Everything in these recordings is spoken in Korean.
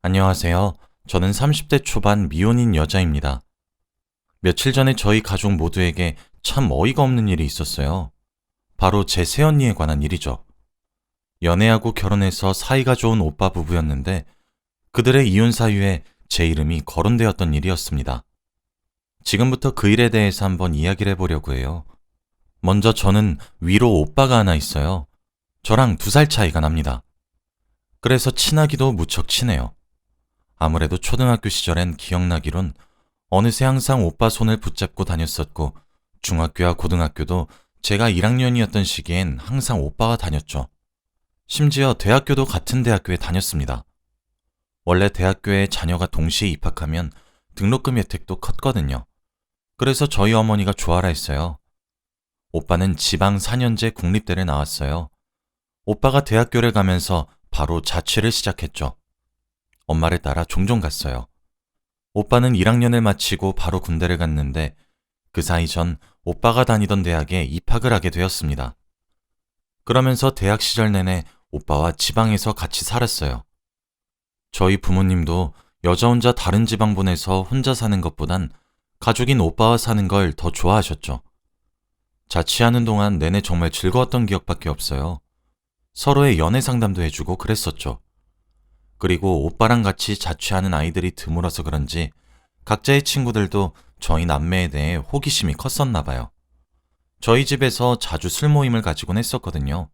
안녕하세요. 저는 30대 초반 미혼인 여자입니다. 며칠 전에 저희 가족 모두에게 참 어이가 없는 일이 있었어요. 바로 제 새언니에 관한 일이죠. 연애하고 결혼해서 사이가 좋은 오빠 부부였는데 그들의 이혼 사유에 제 이름이 거론되었던 일이었습니다. 지금부터 그 일에 대해서 한번 이야기를 해보려고 해요. 먼저 저는 위로 오빠가 하나 있어요. 저랑 2살 차이가 납니다. 그래서 친하기도 무척 친해요. 아무래도 초등학교 시절엔 기억나기론 어느새 항상 오빠 손을 붙잡고 다녔었고 중학교와 고등학교도 제가 1학년이었던 시기엔 항상 오빠와 다녔죠. 심지어 대학교도 같은 대학교에 다녔습니다. 원래 대학교에 자녀가 동시에 입학하면 등록금 혜택도 컸거든요. 그래서 저희 어머니가 좋아라 했어요. 오빠는 지방 4년제 국립대를 나왔어요. 오빠가 대학교를 가면서 바로 자취를 시작했죠. 엄마를 따라 종종 갔어요. 오빠는 1학년을 마치고 바로 군대를 갔는데 그 사이 전 오빠가 다니던 대학에 입학을 하게 되었습니다. 그러면서 대학 시절 내내 오빠와 지방에서 같이 살았어요. 저희 부모님도 여자 혼자 다른 지방 보내서 혼자 사는 것보단 가족인 오빠와 사는 걸 더 좋아하셨죠. 자취하는 동안 내내 정말 즐거웠던 기억밖에 없어요. 서로의 연애 상담도 해주고 그랬었죠. 그리고 오빠랑 같이 자취하는 아이들이 드물어서 그런지 각자의 친구들도 저희 남매에 대해 호기심이 컸었나 봐요. 저희 집에서 자주 술 모임을 가지곤 했었거든요.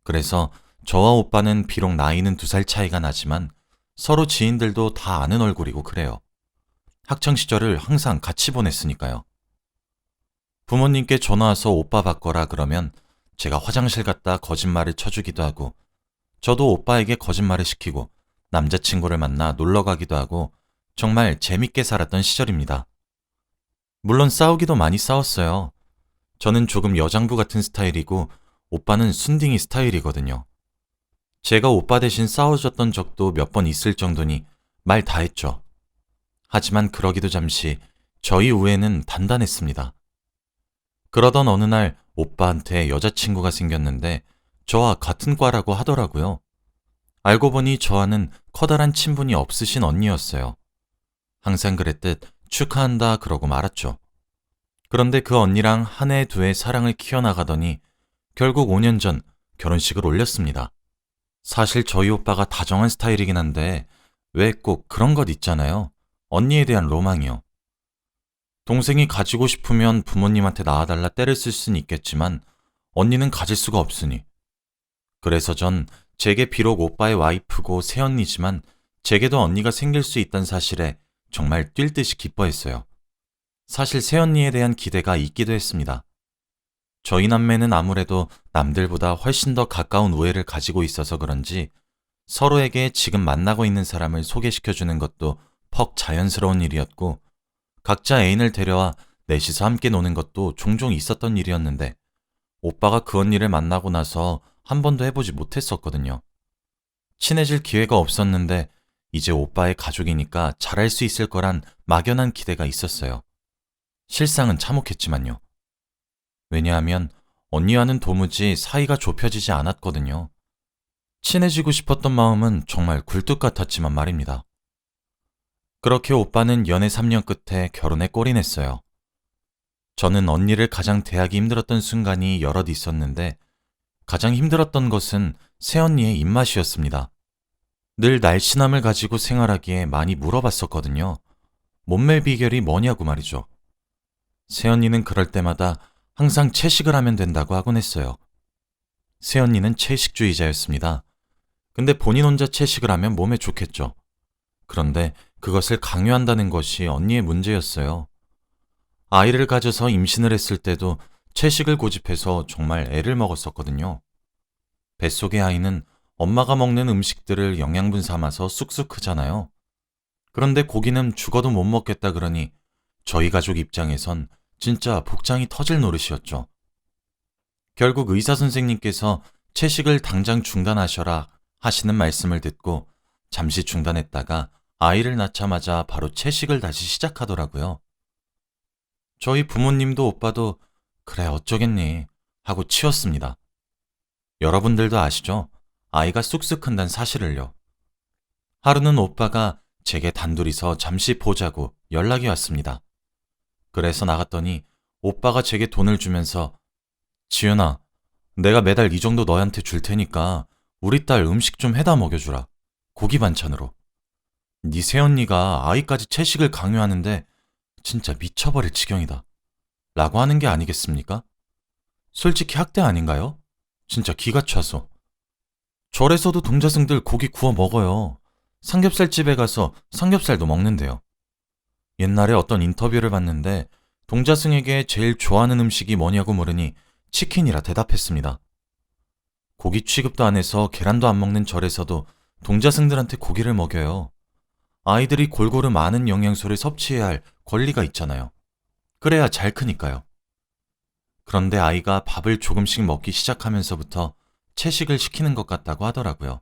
그래서 저와 오빠는 비록 나이는 2살 차이가 나지만 서로 지인들도 다 아는 얼굴이고 그래요. 학창시절을 항상 같이 보냈으니까요. 부모님께 전화와서 오빠 바꿔라 그러면 제가 화장실 갔다 거짓말을 쳐주기도 하고 저도 오빠에게 거짓말을 시키고 남자친구를 만나 놀러 가기도 하고 정말 재밌게 살았던 시절입니다. 물론 싸우기도 많이 싸웠어요. 저는 조금 여장부 같은 스타일이고 오빠는 순딩이 스타일이거든요. 제가 오빠 대신 싸워줬던 적도 몇 번 있을 정도니 말 다 했죠. 하지만 그러기도 잠시 저희 우애는 단단했습니다. 그러던 어느 날 오빠한테 여자친구가 생겼는데 저와 같은 과라고 하더라고요. 알고 보니 저와는 커다란 친분이 없으신 언니였어요. 항상 그랬듯 축하한다 그러고 말았죠. 그런데 그 언니랑 한 해 두 해 사랑을 키워나가더니 결국 5년 전 결혼식을 올렸습니다. 사실 저희 오빠가 다정한 스타일이긴 한데 왜 꼭 그런 것 있잖아요. 언니에 대한 로망이요. 동생이 가지고 싶으면 부모님한테 낳아달라 떼를 쓸 수는 있겠지만 언니는 가질 수가 없으니. 그래서 전 제게 비록 오빠의 와이프고 새언니지만 제게도 언니가 생길 수 있다는 사실에 정말 뛸 듯이 기뻐했어요. 사실 새언니에 대한 기대가 있기도 했습니다. 저희 남매는 아무래도 남들보다 훨씬 더 가까운 우애를 가지고 있어서 그런지 서로에게 지금 만나고 있는 사람을 소개시켜주는 것도 퍽 자연스러운 일이었고 각자 애인을 데려와 넷이서 함께 노는 것도 종종 있었던 일이었는데 오빠가 그 언니를 만나고 나서 한 번도 해보지 못했었거든요. 친해질 기회가 없었는데 이제 오빠의 가족이니까 잘할 수 있을 거란 막연한 기대가 있었어요. 실상은 참혹했지만요. 왜냐하면 언니와는 도무지 사이가 좁혀지지 않았거든요. 친해지고 싶었던 마음은 정말 굴뚝 같았지만 말입니다. 그렇게 오빠는 연애 3년 끝에 결혼에 골인했어요. 저는 언니를 가장 대하기 힘들었던 순간이 여럿 있었는데 가장 힘들었던 것은 새언니의 입맛이었습니다. 늘 날씬함을 가지고 생활하기에 많이 물어봤었거든요. 몸매 비결이 뭐냐고 말이죠. 새언니는 그럴 때마다 항상 채식을 하면 된다고 하곤 했어요. 새언니는 채식주의자였습니다. 근데 본인 혼자 채식을 하면 몸에 좋겠죠. 그런데 그것을 강요한다는 것이 언니의 문제였어요. 아이를 가져서 임신을 했을 때도 채식을 고집해서 정말 애를 먹었었거든요. 뱃속의 아이는 엄마가 먹는 음식들을 영양분 삼아서 쑥쑥 크잖아요. 그런데 고기는 죽어도 못 먹겠다 그러니 저희 가족 입장에선 진짜 복장이 터질 노릇이었죠. 결국 의사 선생님께서 채식을 당장 중단하셔라 하시는 말씀을 듣고 잠시 중단했다가 아이를 낳자마자 바로 채식을 다시 시작하더라고요. 저희 부모님도 오빠도 그래 어쩌겠니 하고 치웠습니다. 여러분들도 아시죠? 아이가 쑥쑥 큰다는 사실을요. 하루는 오빠가 제게 단둘이서 잠시 보자고 연락이 왔습니다. 그래서 나갔더니 오빠가 제게 돈을 주면서 지윤아, 내가 매달 이 정도 너한테 줄 테니까 우리 딸 음식 좀 해다 먹여주라. 고기 반찬으로. 네 새언니가 아이까지 채식을 강요하는데 진짜 미쳐버릴 지경이다. 라고 하는 게 아니겠습니까? 솔직히 학대 아닌가요? 진짜 기가 차서. 절에서도 동자승들 고기 구워 먹어요. 삼겹살집에 가서 삼겹살도 먹는데요. 옛날에 어떤 인터뷰를 봤는데 동자승에게 제일 좋아하는 음식이 뭐냐고 물으니 치킨이라 대답했습니다. 고기 취급도 안 해서 계란도 안 먹는 절에서도 동자승들한테 고기를 먹여요. 아이들이 골고루 많은 영양소를 섭취해야 할 권리가 있잖아요. 그래야 잘 크니까요. 그런데 아이가 밥을 조금씩 먹기 시작하면서부터 채식을 시키는 것 같다고 하더라고요.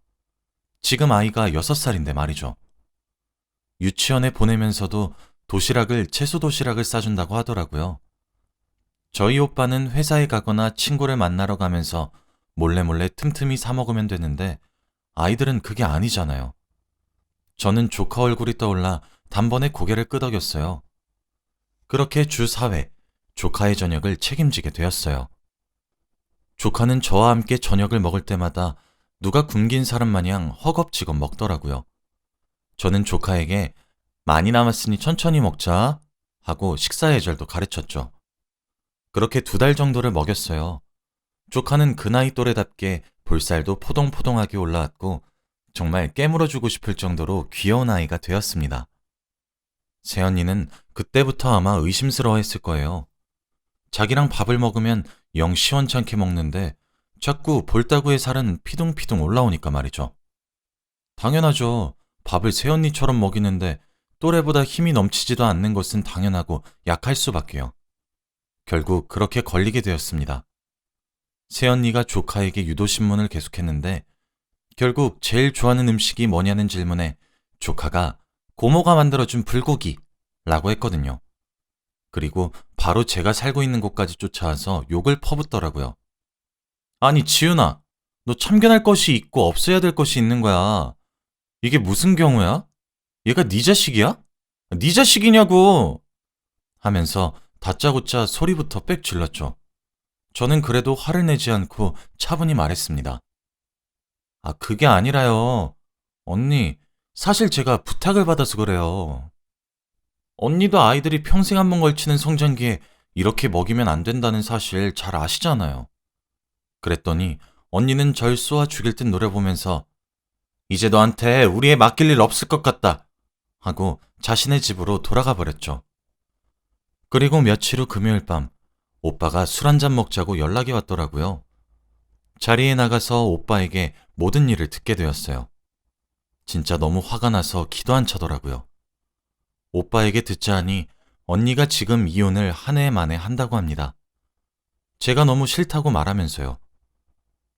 지금 아이가 6살인데 말이죠. 유치원에 보내면서도 도시락을 채소 도시락을 싸준다고 하더라고요. 저희 오빠는 회사에 가거나 친구를 만나러 가면서 몰래 틈틈이 사 먹으면 되는데 아이들은 그게 아니잖아요. 저는 조카 얼굴이 떠올라 단번에 고개를 끄덕였어요. 그렇게 주 4회 조카의 저녁을 책임지게 되었어요. 조카는 저와 함께 저녁을 먹을 때마다 누가 굶긴 사람 마냥 허겁지겁 먹더라고요. 저는 조카에게 많이 남았으니 천천히 먹자 하고 식사 예절도 가르쳤죠. 그렇게 2달 정도를 먹였어요. 조카는 그 나이 또래답게 볼살도 포동포동하게 올라왔고 정말 깨물어주고 싶을 정도로 귀여운 아이가 되었습니다. 새언니는 그때부터 아마 의심스러워했을 거예요. 자기랑 밥을 먹으면 영 시원찮게 먹는데 자꾸 볼따구의 살은 피둥피둥 올라오니까 말이죠. 당연하죠. 밥을 새언니처럼 먹이는데 또래보다 힘이 넘치지도 않는 것은 당연하고 약할 수밖에요. 결국 그렇게 걸리게 되었습니다. 새언니가 조카에게 유도신문을 계속했는데 결국 제일 좋아하는 음식이 뭐냐는 질문에 조카가 고모가 만들어준 불고기 라고 했거든요. 그리고 바로 제가 살고 있는 곳까지 쫓아와서 욕을 퍼붓더라고요. 아니 지윤아, 너 참견할 것이 있고 없어야 될 것이 있는 거야. 이게 무슨 경우야? 얘가 네 자식이야? 네 자식이냐고! 하면서 다짜고짜 소리부터 빽 질렀죠. 저는 그래도 화를 내지 않고 차분히 말했습니다. 아, 그게 아니라요. 언니, 사실 제가 부탁을 받아서 그래요. 언니도 아이들이 평생 한 번 걸치는 성장기에 이렇게 먹이면 안 된다는 사실 잘 아시잖아요. 그랬더니 언니는 절 쏘아 죽일 듯 노려보면서 이제 너한테 우리 애 맡길 일 없을 것 같다 하고 자신의 집으로 돌아가 버렸죠. 그리고 며칠 후 금요일 밤 오빠가 술 한잔 먹자고 연락이 왔더라고요. 자리에 나가서 오빠에게 모든 일을 듣게 되었어요. 진짜 너무 화가 나서 기도 안 차더라고요. 오빠에게 듣자 하니 언니가 지금 이혼을 한 해 만에 한다고 합니다. 제가 너무 싫다고 말하면서요.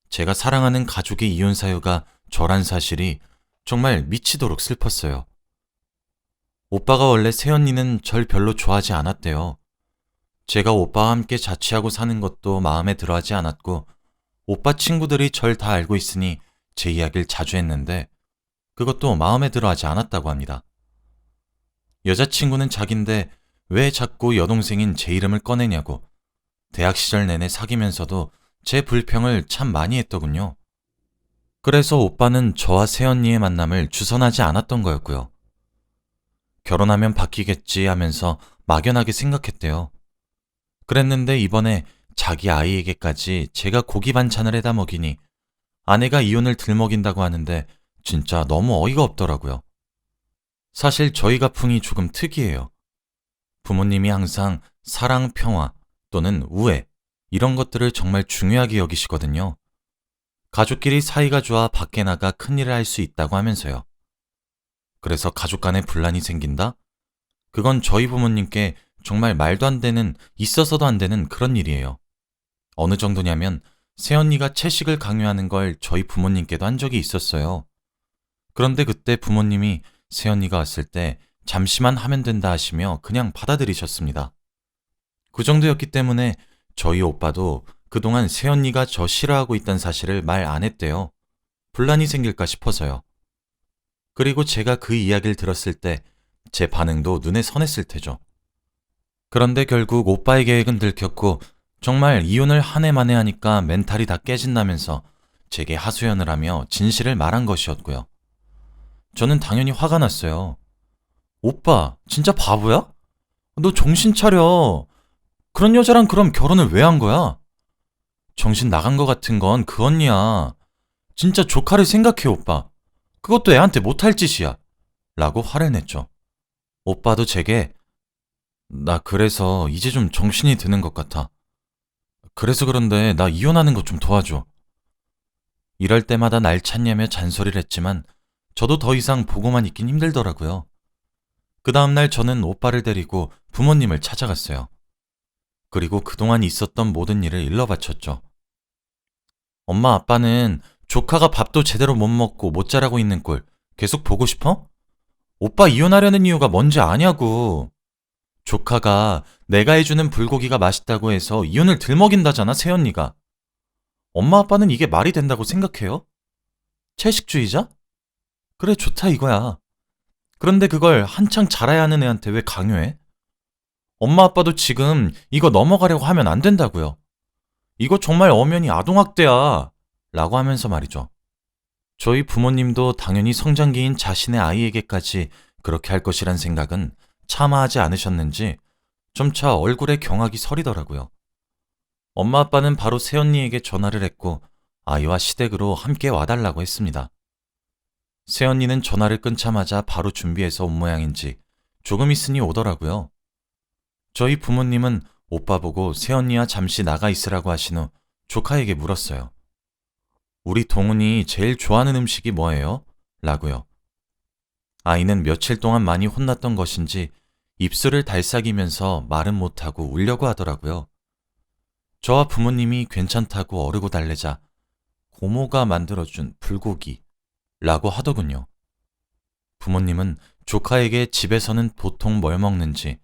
제가 사랑하는 가족의 이혼 사유가 저란 사실이 정말 미치도록 슬펐어요. 오빠가 원래 새언니는 절 별로 좋아하지 않았대요. 제가 오빠와 함께 자취하고 사는 것도 마음에 들어하지 않았고 오빠 친구들이 절 다 알고 있으니 제 이야기를 자주 했는데 그것도 마음에 들어하지 않았다고 합니다. 여자친구는 자긴데 왜 자꾸 여동생인 제 이름을 꺼내냐고 대학 시절 내내 사귀면서도 제 불평을 참 많이 했더군요. 그래서 오빠는 저와 새언니의 만남을 주선하지 않았던 거였고요. 결혼하면 바뀌겠지 하면서 막연하게 생각했대요. 그랬는데 이번에 자기 아이에게까지 제가 고기 반찬을 해다 먹이니 아내가 이혼을 들먹인다고 하는데 진짜 너무 어이가 없더라고요. 사실 저희 가풍이 조금 특이해요. 부모님이 항상 사랑, 평화 또는 우애 이런 것들을 정말 중요하게 여기시거든요. 가족끼리 사이가 좋아 밖에 나가 큰일을 할 수 있다고 하면서요. 그래서 가족 간에 분란이 생긴다? 그건 저희 부모님께 정말 말도 안 되는, 있어서도 안 되는 그런 일이에요. 어느 정도냐면 새언니가 채식을 강요하는 걸 저희 부모님께도 한 적이 있었어요. 그런데 그때 부모님이 새언니가 왔을 때 잠시만 하면 된다 하시며 그냥 받아들이셨습니다. 그 정도였기 때문에 저희 오빠도 그동안 새언니가 저 싫어하고 있다는 사실을 말 안 했대요. 분란이 생길까 싶어서요. 그리고 제가 그 이야기를 들었을 때 제 반응도 눈에 선했을 테죠. 그런데 결국 오빠의 계획은 들켰고 정말 이혼을 한 해 만에 하니까 멘탈이 다 깨진다면서 제게 하소연을 하며 진실을 말한 것이었고요. 저는 당연히 화가 났어요. 오빠, 진짜 바보야? 너 정신 차려. 그런 여자랑 그럼 결혼을 왜 한 거야? 정신 나간 거 같은 건 그 언니야. 진짜 조카를 생각해, 오빠. 그것도 애한테 못할 짓이야. 라고 화를 냈죠. 오빠도 제게 나 그래서 이제 좀 정신이 드는 것 같아. 그래서 그런데 나 이혼하는 것 좀 도와줘. 이럴 때마다 날 찾냐며 잔소리를 했지만 저도 더 이상 보고만 있긴 힘들더라고요. 그 다음날 저는 오빠를 데리고 부모님을 찾아갔어요. 그리고 그동안 있었던 모든 일을 일러바쳤죠. 엄마 아빠는 조카가 밥도 제대로 못 먹고 못 자라고 있는 꼴 계속 보고 싶어? 오빠 이혼하려는 이유가 뭔지 아냐고. 조카가 내가 해주는 불고기가 맛있다고 해서 이혼을 들먹인다잖아, 새언니가. 엄마 아빠는 이게 말이 된다고 생각해요? 채식주의자? 그래, 좋다 이거야. 그런데 그걸 한창 자라야 하는 애한테 왜 강요해? 엄마 아빠도 지금 이거 넘어가려고 하면 안 된다고요. 이거 정말 엄연히 아동학대야. 라고 하면서 말이죠. 저희 부모님도 당연히 성장기인 자신의 아이에게까지 그렇게 할 것이란 생각은 차마 하지 않으셨는지 점차 얼굴에 경악이 서리더라고요. 엄마 아빠는 바로 새언니에게 전화를 했고 아이와 시댁으로 함께 와달라고 했습니다. 새언니는 전화를 끊자마자 바로 준비해서 온 모양인지 조금 있으니 오더라고요. 저희 부모님은 오빠 보고 새언니와 잠시 나가 있으라고 하신 후 조카에게 물었어요. 우리 동훈이 제일 좋아하는 음식이 뭐예요? 라고요. 아이는 며칠 동안 많이 혼났던 것인지 입술을 달싹이면서 말은 못하고 울려고 하더라고요. 저와 부모님이 괜찮다고 어르고 달래자 고모가 만들어준 불고기 라고 하더군요. 부모님은 조카에게 집에서는 보통 뭘 먹는지,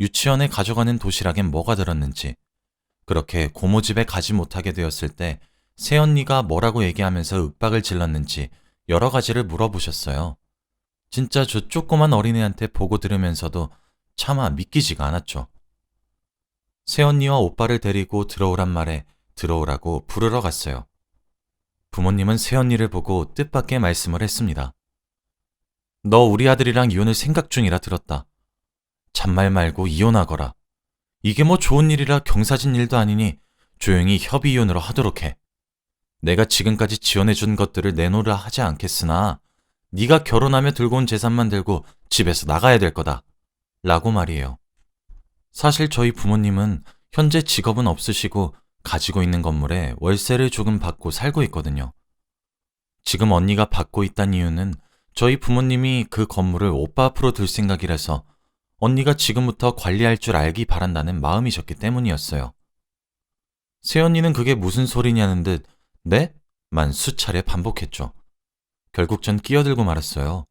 유치원에 가져가는 도시락엔 뭐가 들었는지, 그렇게 고모 집에 가지 못하게 되었을 때 새언니가 뭐라고 얘기하면서 윽박을 질렀는지 여러 가지를 물어보셨어요. 진짜 저 조그만 어린애한테 보고 들으면서도 차마 믿기지가 않았죠. 새언니와 오빠를 데리고 들어오란 말에 들어오라고 부르러 갔어요. 부모님은 새언니를 보고 뜻밖의 말씀을 했습니다. 너 우리 아들이랑 이혼을 생각 중이라 들었다. 잔말 말고 이혼하거라. 이게 뭐 좋은 일이라 경사진 일도 아니니 조용히 협의 이혼으로 하도록 해. 내가 지금까지 지원해준 것들을 내놓으라 하지 않겠으나 네가 결혼하며 들고 온 재산만 들고 집에서 나가야 될 거다. 라고 말이에요. 사실 저희 부모님은 현재 직업은 없으시고 가지고 있는 건물에 월세를 조금 받고 살고 있거든요. 지금 언니가 받고 있다는 이유는 저희 부모님이 그 건물을 오빠 앞으로 둘 생각이라서 언니가 지금부터 관리할 줄 알기 바란다는 마음이셨기 때문이었어요. 새언니는 그게 무슨 소리냐는 듯 네? 만 수차례 반복했죠. 결국 전 끼어들고 말았어요.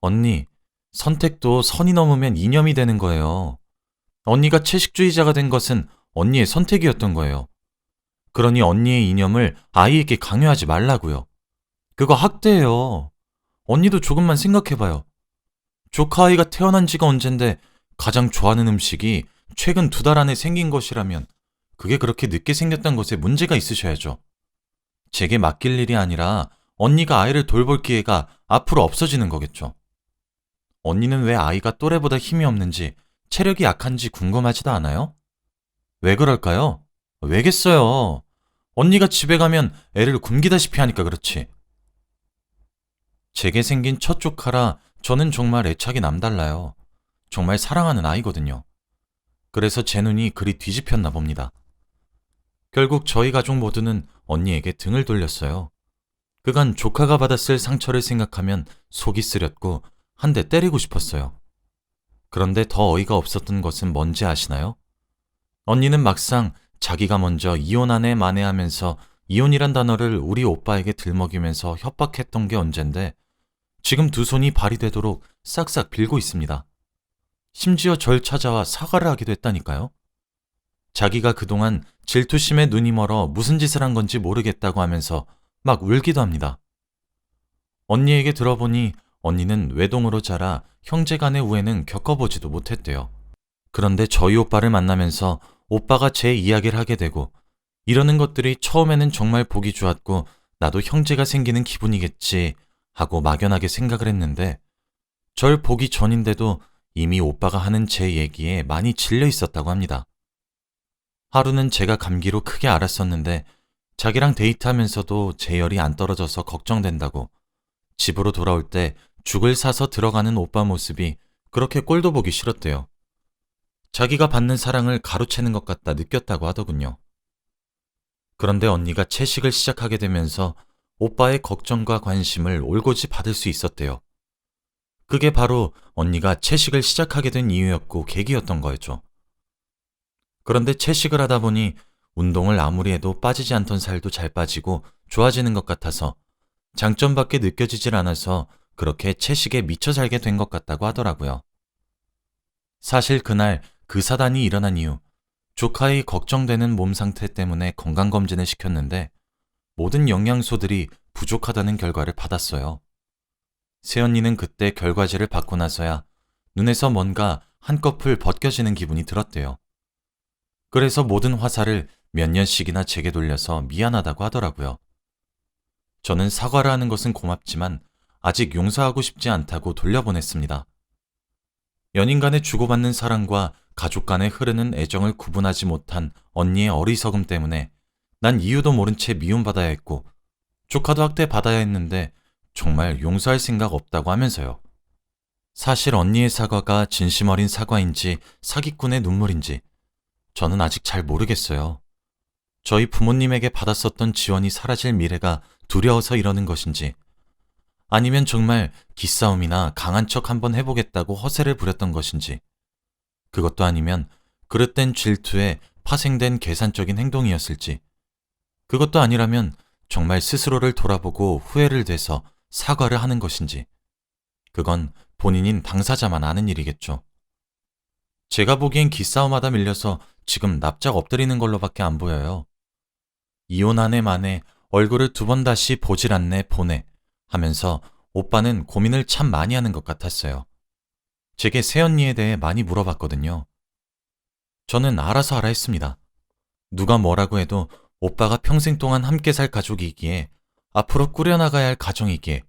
언니, 선택도 선이 넘으면 이념이 되는 거예요. 언니가 채식주의자가 된 것은 언니의 선택이었던 거예요. 그러니 언니의 이념을 아이에게 강요하지 말라고요. 그거 학대예요. 언니도 조금만 생각해봐요. 조카 아이가 태어난 지가 언젠데 가장 좋아하는 음식이 최근 2달 안에 생긴 것이라면 그게 그렇게 늦게 생겼던 것에 문제가 있으셔야죠. 제게 맡길 일이 아니라 언니가 아이를 돌볼 기회가 앞으로 없어지는 거겠죠. 언니는 왜 아이가 또래보다 힘이 없는지 체력이 약한지 궁금하지도 않아요? 왜 그럴까요? 왜겠어요? 언니가 집에 가면 애를 굶기다시피 하니까 그렇지. 제게 생긴 첫 조카라 저는 정말 애착이 남달라요. 정말 사랑하는 아이거든요. 그래서 제 눈이 그리 뒤집혔나 봅니다. 결국 저희 가족 모두는 언니에게 등을 돌렸어요. 그간 조카가 받았을 상처를 생각하면 속이 쓰렸고 한 대 때리고 싶었어요. 그런데 더 어이가 없었던 것은 뭔지 아시나요? 언니는 막상 자기가 먼저 이혼하네 만회하면서 이혼이란 단어를 우리 오빠에게 들먹이면서 협박했던 게 언젠데 지금 두 손이 발이 되도록 싹싹 빌고 있습니다. 심지어 절 찾아와 사과를 하기도 했다니까요. 자기가 그동안 질투심에 눈이 멀어 무슨 짓을 한 건지 모르겠다고 하면서 막 울기도 합니다. 언니에게 들어보니 언니는 외동으로 자라 형제 간의 우애는 겪어보지도 못했대요. 그런데 저희 오빠를 만나면서 오빠가 제 이야기를 하게 되고 이러는 것들이 처음에는 정말 보기 좋았고 나도 형제가 생기는 기분이겠지 하고 막연하게 생각을 했는데 절 보기 전인데도 이미 오빠가 하는 제 얘기에 많이 질려 있었다고 합니다. 하루는 제가 감기로 크게 앓았었는데 자기랑 데이트하면서도 제 열이 안 떨어져서 걱정된다고 집으로 돌아올 때 죽을 사서 들어가는 오빠 모습이 그렇게 꼴도 보기 싫었대요. 자기가 받는 사랑을 가로채는 것 같다 느꼈다고 하더군요. 그런데 언니가 채식을 시작하게 되면서 오빠의 걱정과 관심을 올곧이 받을 수 있었대요. 그게 바로 언니가 채식을 시작하게 된 이유였고 계기였던 거였죠. 그런데 채식을 하다 보니 운동을 아무리 해도 빠지지 않던 살도 잘 빠지고 좋아지는 것 같아서 장점밖에 느껴지질 않아서 그렇게 채식에 미쳐 살게 된 것 같다고 하더라고요. 사실 그날 그 사단이 일어난 이후 조카의 걱정되는 몸 상태 때문에 건강검진을 시켰는데 모든 영양소들이 부족하다는 결과를 받았어요. 새언니는 그때 결과지를 받고 나서야 눈에서 뭔가 한꺼풀 벗겨지는 기분이 들었대요. 그래서 모든 화살을 몇 년씩이나 제게 돌려서 미안하다고 하더라고요. 저는 사과를 하는 것은 고맙지만 아직 용서하고 싶지 않다고 돌려보냈습니다. 연인 간에 주고받는 사랑과 가족 간에 흐르는 애정을 구분하지 못한 언니의 어리석음 때문에 난 이유도 모른 채 미움받아야 했고 조카도 학대받아야 했는데 정말 용서할 생각 없다고 하면서요. 사실 언니의 사과가 진심 어린 사과인지 사기꾼의 눈물인지 저는 아직 잘 모르겠어요. 저희 부모님에게 받았었던 지원이 사라질 미래가 두려워서 이러는 것인지 아니면 정말 기싸움이나 강한 척 한번 해보겠다고 허세를 부렸던 것인지 그것도 아니면 그릇된 질투에 파생된 계산적인 행동이었을지 그것도 아니라면 정말 스스로를 돌아보고 후회를 돼서 사과를 하는 것인지 그건 본인인 당사자만 아는 일이겠죠. 제가 보기엔 기싸움하다 밀려서 지금 납작 엎드리는 걸로밖에 안 보여요. 이혼한 해 만에 얼굴을 2번 다시 보질 않네 보내 하면서 오빠는 고민을 참 많이 하는 것 같았어요. 제게 새언니에 대해 많이 물어봤거든요. 저는 알아서 알아 했습니다. 누가 뭐라고 해도 오빠가 평생 동안 함께 살 가족이기에 앞으로 꾸려나가야 할 가정이기에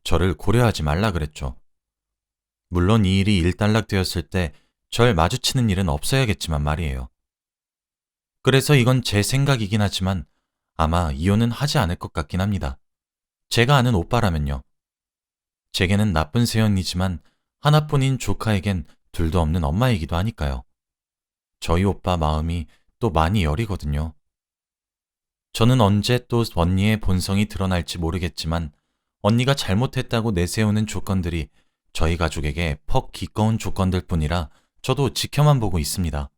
저를 고려하지 말라 그랬죠. 물론 이 일이 일단락되었을 때 절 마주치는 일은 없어야겠지만 말이에요. 그래서 이건 제 생각이긴 하지만 아마 이혼은 하지 않을 것 같긴 합니다. 제가 아는 오빠라면요. 제게는 나쁜 새언니지만 하나뿐인 조카에겐 둘도 없는 엄마이기도 하니까요. 저희 오빠 마음이 또 많이 여리거든요. 저는 언제 또 언니의 본성이 드러날지 모르겠지만 언니가 잘못했다고 내세우는 조건들이 저희 가족에게 퍽 기꺼운 조건들 뿐이라 저도 지켜만 보고 있습니다.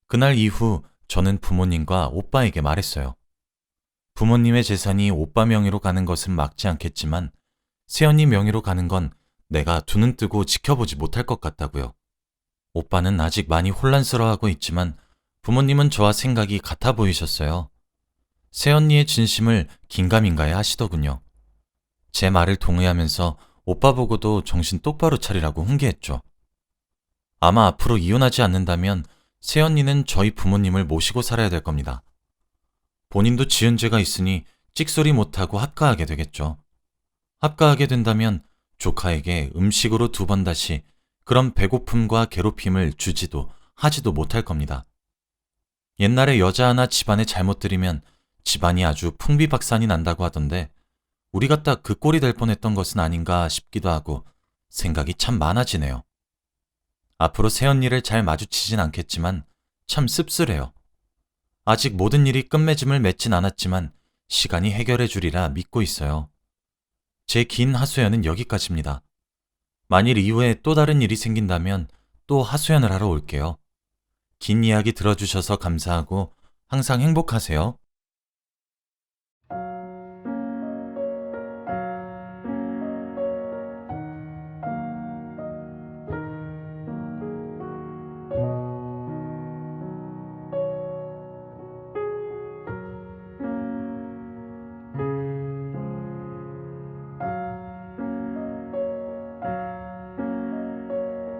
그날 이후 저는 부모님과 오빠에게 말했어요. 부모님의 재산이 오빠 명의로 가는 것은 막지 않겠지만 새언니 명의로 가는 건 내가 두 눈 뜨고 지켜보지 못할 것 같다고요. 오빠는 아직 많이 혼란스러워하고 있지만 부모님은 저와 생각이 같아 보이셨어요. 새언니의 진심을 긴가민가해 하시더군요. 제 말을 동의하면서 오빠 보고도 정신 똑바로 차리라고 훈계했죠. 아마 앞으로 이혼하지 않는다면 새언니는 저희 부모님을 모시고 살아야 될 겁니다. 본인도 지은 죄가 있으니 찍소리 못하고 합가하게 되겠죠. 합가하게 된다면 조카에게 음식으로 2번 다시 그런 배고픔과 괴롭힘을 주지도 하지도 못할 겁니다. 옛날에 여자 하나 집안에 잘못 들이면 집안이 아주 풍비박산이 난다고 하던데 우리가 딱 그 꼴이 될 뻔했던 것은 아닌가 싶기도 하고 생각이 참 많아지네요. 앞으로 새언니를 잘 마주치진 않겠지만 참 씁쓸해요. 아직 모든 일이 끝맺음을 맺진 않았지만 시간이 해결해 주리라 믿고 있어요. 제 긴 하소연은 여기까지입니다. 만일 이후에 또 다른 일이 생긴다면 또 하소연을 하러 올게요. 긴 이야기 들어주셔서 감사하고 항상 행복하세요.